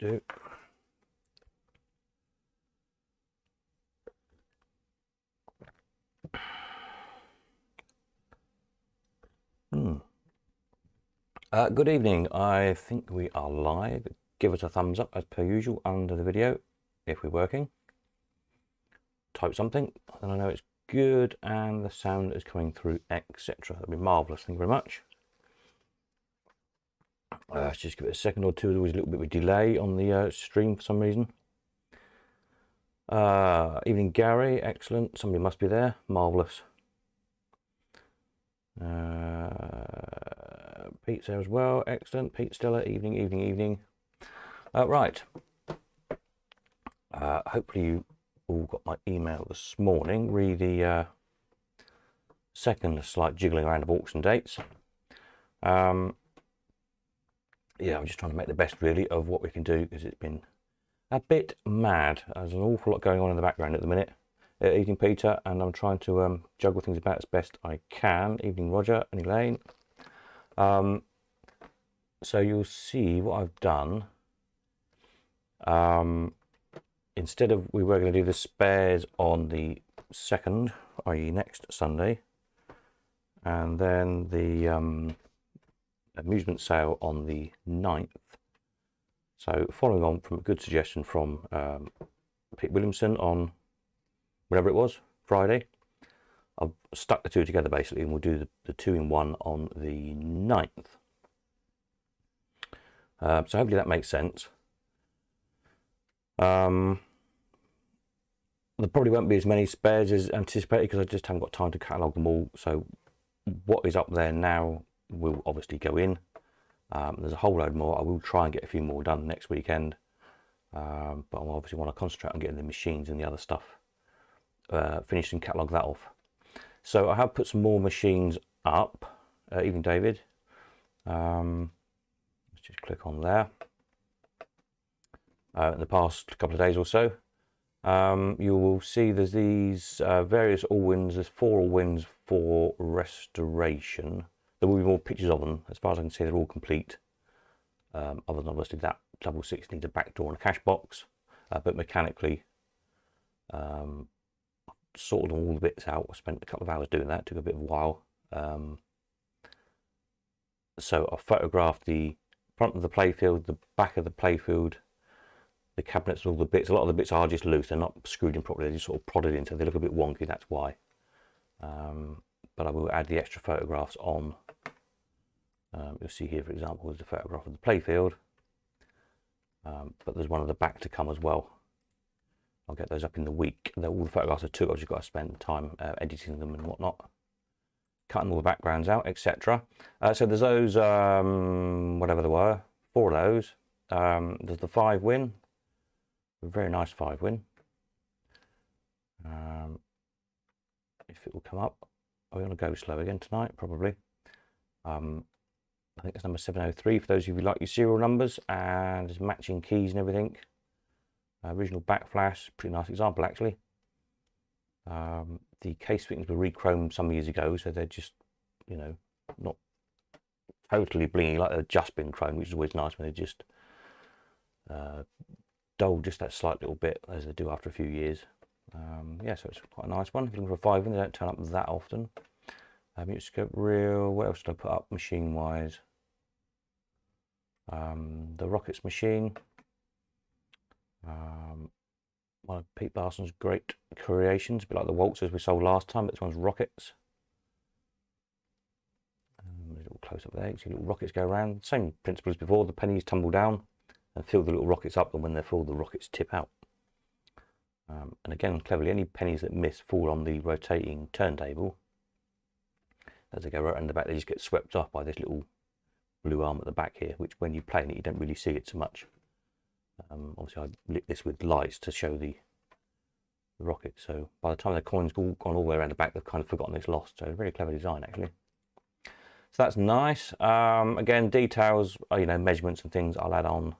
do. Good evening. I think we are live. Give us a thumbs up as per usual under the video if we're working. Type something, then I know it's good and the sound is coming through, etc. That'd be marvellous. Thank you very much. Let's just give it a second or two. There's always a little bit of a delay on the stream for some reason. Evening, Gary. Excellent. Somebody must be there. Marvellous. Pete's there as well. Excellent. Pete, Stella. Evening, evening, evening. Right. Hopefully you all got my email this morning. Read the second slight jiggling around of auction dates. Yeah, I'm just trying to make the best really of what we can do because it's been a bit mad. There's an awful lot going on in the background at the minute. Evening, Peter, and I'm trying to juggle things about as best I can. Evening, Roger and Elaine. So you'll see what I've done. Instead of, we were going to do the spares on the 2nd, i.e. next Sunday, and then the amusement sale on the 9th. So following on from a good suggestion from Pete Williamson on whatever it was, Friday, I've stuck the two together basically, and we'll do the 2-in-1 on the 9th. So hopefully that makes sense. There probably won't be as many spares as anticipated because I just haven't got time to catalogue them all. So what is up there now will obviously go in. There's a whole load more. I will try and get a few more done next weekend, but I obviously want to concentrate on getting the machines and the other stuff finished and catalogue that off. So I have put some more machines up. Evening, David. Let's just click on there. In the past couple of days or so, you will see there's these various all-wins. There's 4 all-wins for restoration. There will be more pictures of them. As far as I can see, they're all complete. Other than obviously that double 6 needs a back door and a cash box. But mechanically, sorted all the bits out. I spent a couple of hours doing that. It took a bit of a while. So I photographed the front of the playfield, the back of the playfield, the cabinets, all the bits. A lot of the bits are just loose. They're not screwed in properly. They're just sort of prodded in, so they look a bit wonky. That's why. But I will add the extra photographs on. You'll see here, for example, is the photograph of the playfield. But there's one of the back to come as well. I'll get those up in the week. All the photographs I took, I've just got to spend time editing them and whatnot, cutting all the backgrounds out, etc. So there's those, whatever they were, 4 of those. There's the 5-win, a very nice 5-win. If it will come up, are we going to go slow again tonight? Probably. I think it's number 703 for those of you who like your serial numbers, and there's matching keys and everything. Original back flash, pretty nice example actually. The case fittings were re-chromed some years ago, so they're just, you know, not totally blingy like they've just been chromed, which is always nice when they just dull just that slight little bit as they do after a few years. Yeah, so it's quite a nice one. If you're looking for a 5-win, they don't turn up that often. Mutoscope reel. What else did I put up machine wise? The Rockets machine. One of Pete Barson's great creations, a bit like the waltzers we sold last time, but this one's Rockets. A little close up there, you see little rockets go around. Same principle as before, the pennies tumble down and fill the little rockets up, and when they're full, the rockets tip out. And again, cleverly, any pennies that miss fall on the rotating turntable. As they go right around the back, they just get swept off by this little blue arm at the back here, which when you play in it, you don't really see it so much. Obviously, I lit this with lights to show the rocket, so by the time the coin's gone all the way around the back, they've kind of forgotten it's lost. So very clever design actually. So that's nice. Again, details, you know, measurements and things I'll add on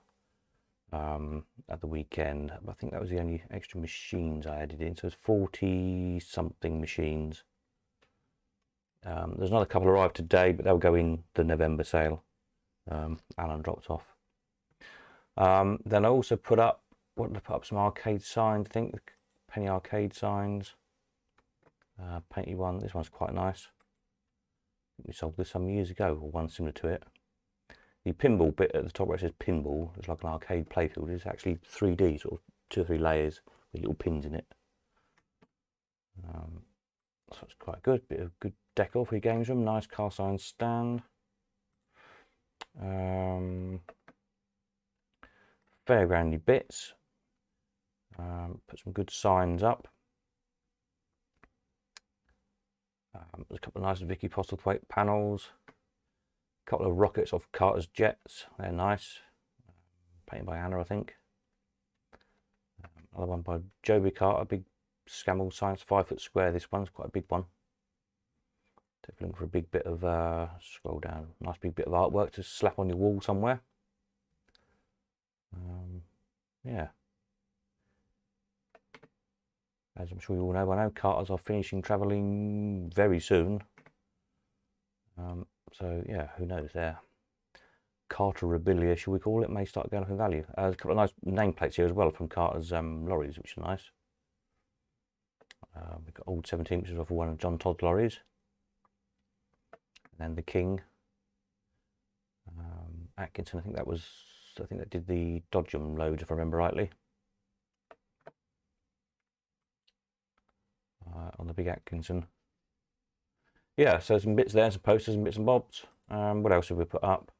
at the weekend. I think that was the only extra machines I added in, so it's 40 something machines. There's another couple arrived today, but they'll go in the November sale. Alan dropped off. Then I also put up, what did I put up? Some arcade signs, I think, penny arcade signs. Painted one. This one's quite nice. We sold this some years ago, or one similar to it. The pinball bit at the top where it says pinball, it's like an arcade playfield, is actually 3D, sort of 2 or 3 layers with little pins in it. So it's quite good. Bit of good decor for your games room. Nice cast iron stand. Fairgroundy bits. Put some good signs up. There's a couple of nice Vicky Postlethwaite panels. A couple of rockets off Carter's jets. They're nice. Painted by Anna, I think. Another one by Joby Carter. Big Scammell Science 5 foot square. This one's quite a big one. If you're looking for a big bit of, scroll down, nice big bit of artwork to slap on your wall somewhere. Yeah. As I'm sure you all know by now, Carters are finishing travelling very soon. So yeah, who knows there. Carterabilia, shall we call it, may start going up in value. There's a couple of nice nameplates here as well from Carter's lorries, which are nice. We've got old 17, which is off one of John Todd's lorries. And then the King. Atkinson, I think that did the Dodgem loads, if I remember rightly. On the big Atkinson. Yeah, so some bits there, some posters and bits and bobs. What else have we put up?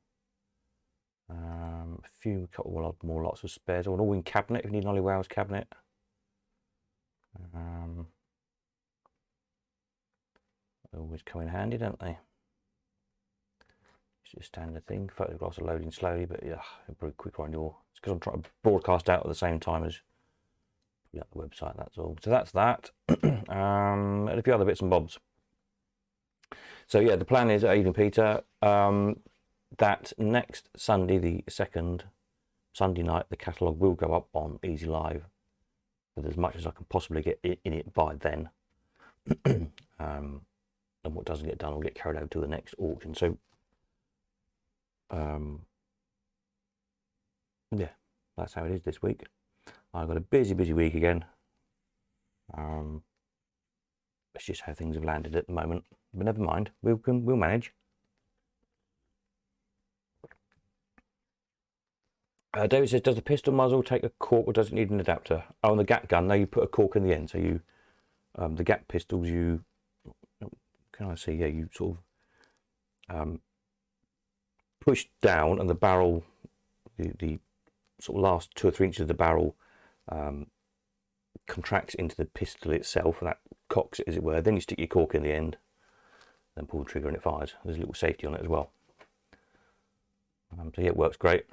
A couple more lots of spares. An all-in cabinet if you need an Ollie Wowes cabinet. They always come in handy, don't they? It's just a standard thing. Photographs are loading slowly, but yeah, it'll be quicker on your. It's because I'm trying to broadcast out at the same time as the website. That's all. So that's that. And a few other bits and bobs. So yeah, the plan is at Eden Peter that next Sunday, the 2nd Sunday night, the catalogue will go up on Easy Live with as much as I can possibly get in it by then. And what doesn't get done will get carried over to the next auction. So yeah, that's how it is this week. I've got a busy week again. It's just how things have landed at the moment, but never mind, we'll manage. David says, does the pistol muzzle take a cork or does it need an adapter? Oh, on the Gat gun, no, you put a cork in the end. So you, the Gat pistols, you, can I see, yeah, you sort of push down and the barrel, the sort of last 2 or 3 inches of the barrel contracts into the pistol itself, and that cocks it, as it were. Then you stick your cork in the end, then pull the trigger and it fires. There's a little safety on it as well. So yeah, it works great.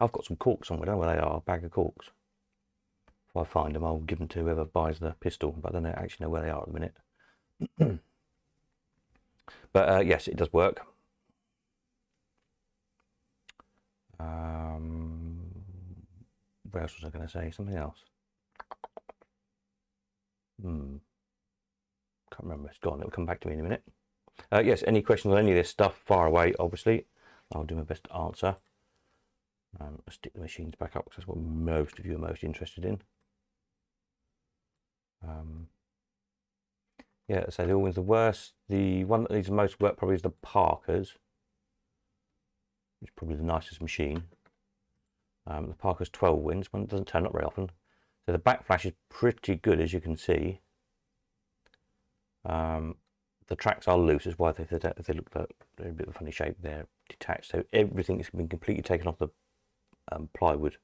I've got some corks somewhere, I don't know where they are, a bag of corks. If I find them, I'll give them to whoever buys the pistol, but I don't actually know where they are at the minute. But yes, it does work. What else was I going to say? Something else. Can't remember. It's gone. It'll come back to me in a minute. Yes, any questions on any of this stuff, far away, obviously. I'll do my best to answer. I'll stick the machines back up because that's what most of you are most interested in. Yeah, so they're always the worst. The one that needs the most work probably is the Parker's, which is probably the nicest machine. The Parker's 12 wins, one doesn't turn up very often. So the backflash is pretty good, as you can see. The tracks are loose, is why they look like they're a bit of a funny shape. They're detached, so everything has been completely taken off the plywood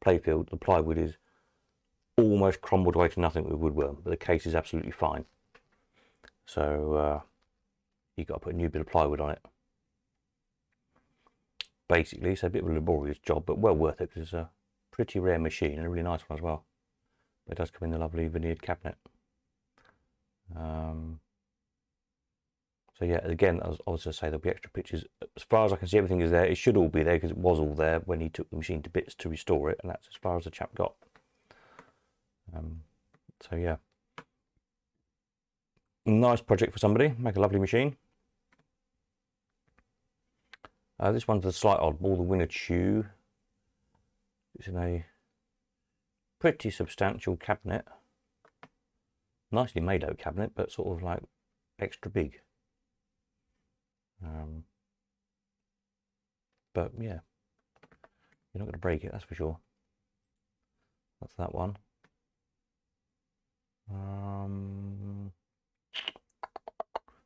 playfield. The plywood is almost crumbled away to nothing with woodworm, but the case is absolutely fine. So you've got to put a new bit of plywood on it. Basically, so a bit of a laborious job, but well worth it because it's a pretty rare machine and a really nice one as well. But it does come in the lovely veneered cabinet. So yeah, again, I was going to say there'll be extra pictures. As far as I can see, everything is there. It should all be there because it was all there when he took the machine to bits to restore it, and that's as far as the chap got. So yeah, nice project for somebody. Make a lovely machine. This one's a slight oddball, the Winner Chew. It's in a pretty substantial cabinet. Nicely made out cabinet, but sort of like extra big. But yeah, you're not going to break it, that's for sure. That's that one.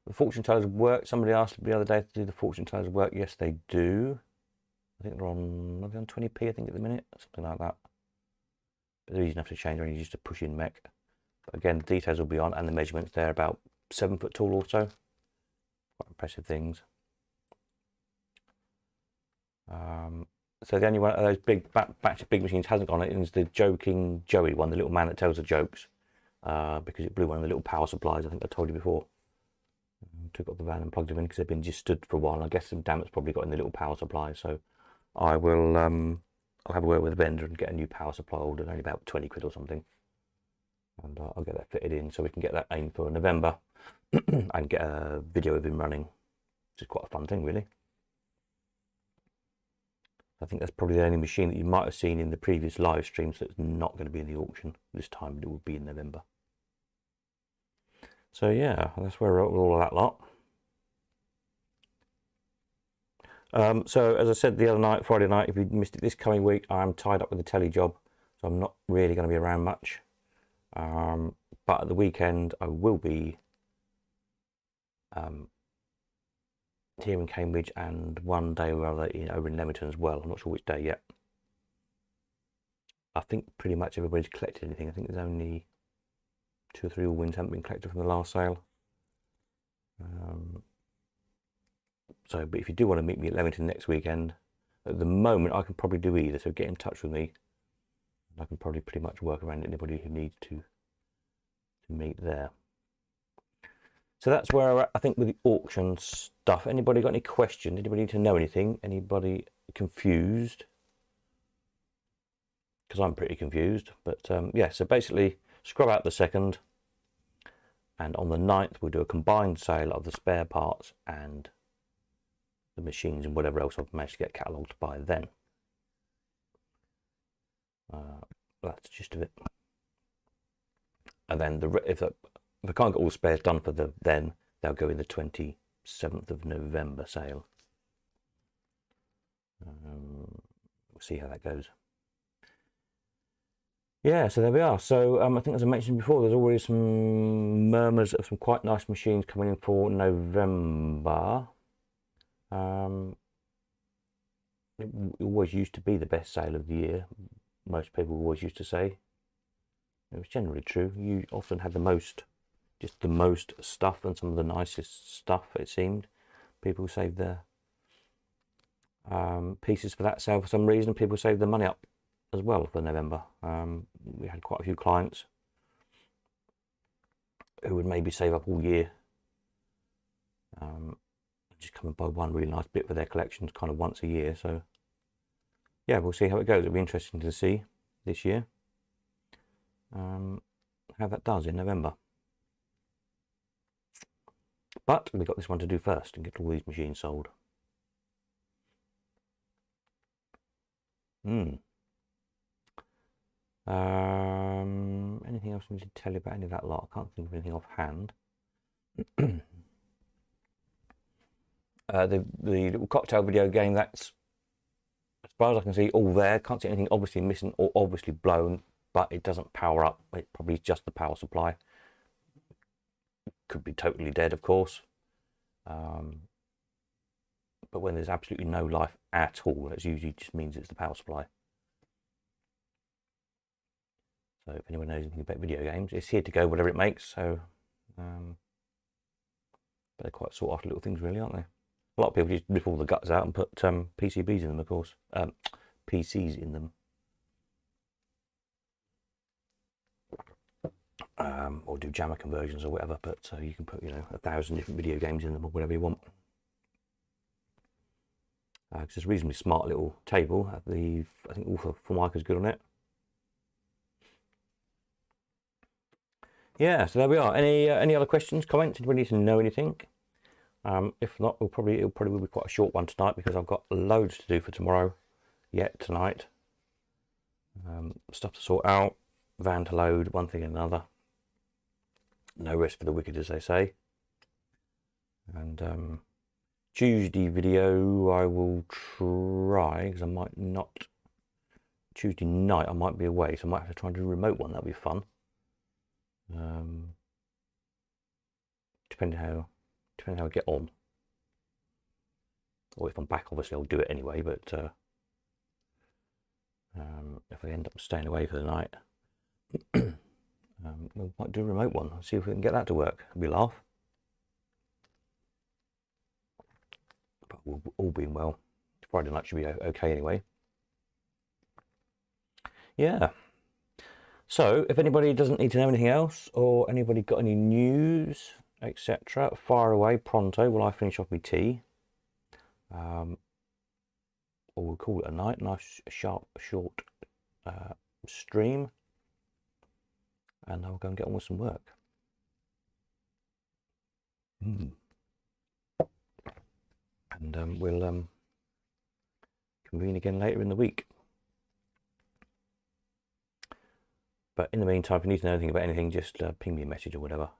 The fortune tellers work. Somebody asked me the other day to do the fortune tellers work. Yes, they do. I think they're on 20p, I think, at the minute, something like that. But they're easy enough to change, only just a push in mech. But again, the details will be on, and the measurements, they're about 7 foot tall or so. Quite impressive things. So the only one of those big batch of big machines hasn't gone in is the Joking Joey one, the little man that tells the jokes, because it blew one of the little power supplies. I think I told you before. Took up the van and plugged them in because they've been just stood for a while. And I guess some damp's probably got in the little power supply. So I will, I'll have a word with the vendor and get a new power supply ordered, only about 20 quid or something. And I'll get that fitted in so we can get that aimed for November and get a video of him running, which is quite a fun thing, really. I think that's probably the only machine that you might have seen in the previous live streams that's not going to be in the auction this time, but it will be in November. So yeah, that's where we're at with all of that lot. So as I said the other night, Friday night, if you missed it, this coming week I'm tied up with a telly job, so I'm not really going to be around much. But at the weekend I will be here in Cambridge, and one day or other over in Leamington as well. I'm not sure which day yet. I think pretty much everybody's collected anything. I think there's only 2 or 3 All-Wins haven't been collected from the last sale. So, but if you do want to meet me at Leamington next weekend, at the moment I can probably do either, so get in touch with me. I can probably pretty much work around anybody who needs to meet there. So that's where we're at, I think, with the auction stuff. Anybody got any questions? Anybody need to know anything? Anybody confused? Because I'm pretty confused. But yeah, so basically scrub out the 2nd, and on the 9th we'll do a combined sale of the spare parts and the machines and whatever else I've managed to get catalogued by then. That's the gist of it. And then if I can't get all the spares done for then, they'll go in the 27th of November sale. We'll see how that goes. Yeah, so there we are. So I think, as I mentioned before, there's already some murmurs of some quite nice machines coming in for November. It always used to be the best sale of the year. Most people always used to say. It was generally true. You often had just the most stuff and some of the nicest stuff, it seemed. People saved their pieces for that sale for some reason. People saved their money up as well for November. We had quite a few clients who would maybe save up all year, just come and buy one really nice bit for their collections kind of once a year. So yeah, we'll see how it goes. It'll be interesting to see this year how that does in November. But we've got this one to do first and get all these machines sold. Anything else I need to tell you about any of that lot? I can't think of anything offhand. The little cocktail video game, that's, as far as I can see, all there. Can't see anything obviously missing or obviously blown, but it doesn't power up. It probably is just the power supply. Could be totally dead, of course. But when there's absolutely no life at all, that usually just means it's the power supply. So if anyone knows anything about video games, it's here to go, whatever it makes. So but they're quite sought after little things, really, aren't they? A lot of people just rip all the guts out and put PCBs in them, of course. PCs in them. Or do jammer conversions or whatever, but you can put 1,000 different video games in them or whatever you want. It's a reasonably smart little table. I think also Formica's good on it. Yeah, so there we are. Any other questions, comments? Anybody need to know anything? If not, it'll probably be quite a short one tonight because I've got loads to do for tomorrow yet tonight. Stuff to sort out, van to load, one thing and another. No rest for the wicked, as they say. And Tuesday video I will try, because I might not. Tuesday night I might be away, so I might have to try and do a remote one. That'll be fun. Depending how I get on. Or if I'm back, obviously I'll do it anyway. But if I end up staying away for the night, we might do a remote one. See if we can get that to work. It'll be a laugh. But all being well, Friday night should be okay anyway. Yeah. So if anybody doesn't need to know anything else, or anybody got any news, etc., fire away pronto while I finish off my tea. Or we'll call it a night. Nice, sharp, short stream. And I'll go and get on with some work. And we'll convene again later in the week. But in the meantime, if you need to know anything about anything, just ping me a message or whatever.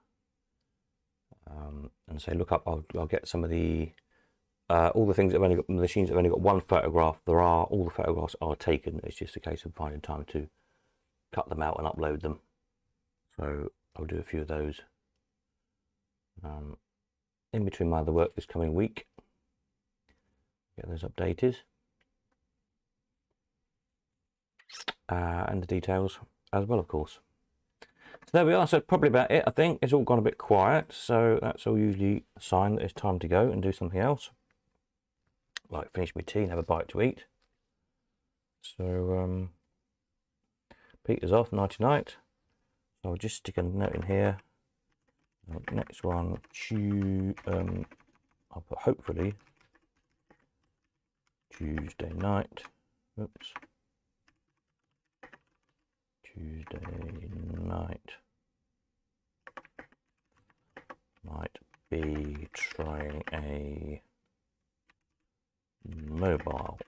And say, look up, I'll get some of the, all the things that have only got, machines that have only got one photograph. All the photographs are taken. It's just a case of finding time to cut them out and upload them. So I'll do a few of those in between my other work this coming week. Get those updated. And the details as well, of course. So there we are. So probably about it, I think. It's all gone a bit quiet, so that's all usually a sign that it's time to go and do something else, like finish my tea and have a bite to eat. So Peter's off, nighty night. So I'll just stick a note in here. Next one, I'll put hopefully Tuesday night. Oops. Tuesday night. Might be trying a mobile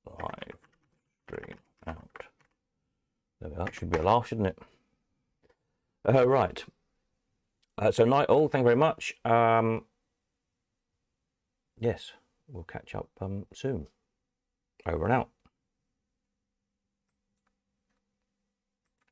live stream out. There we are. Should be a laugh, shouldn't it? Right. So night all. Thank you very much. Yes, we'll catch up soon. Over and out.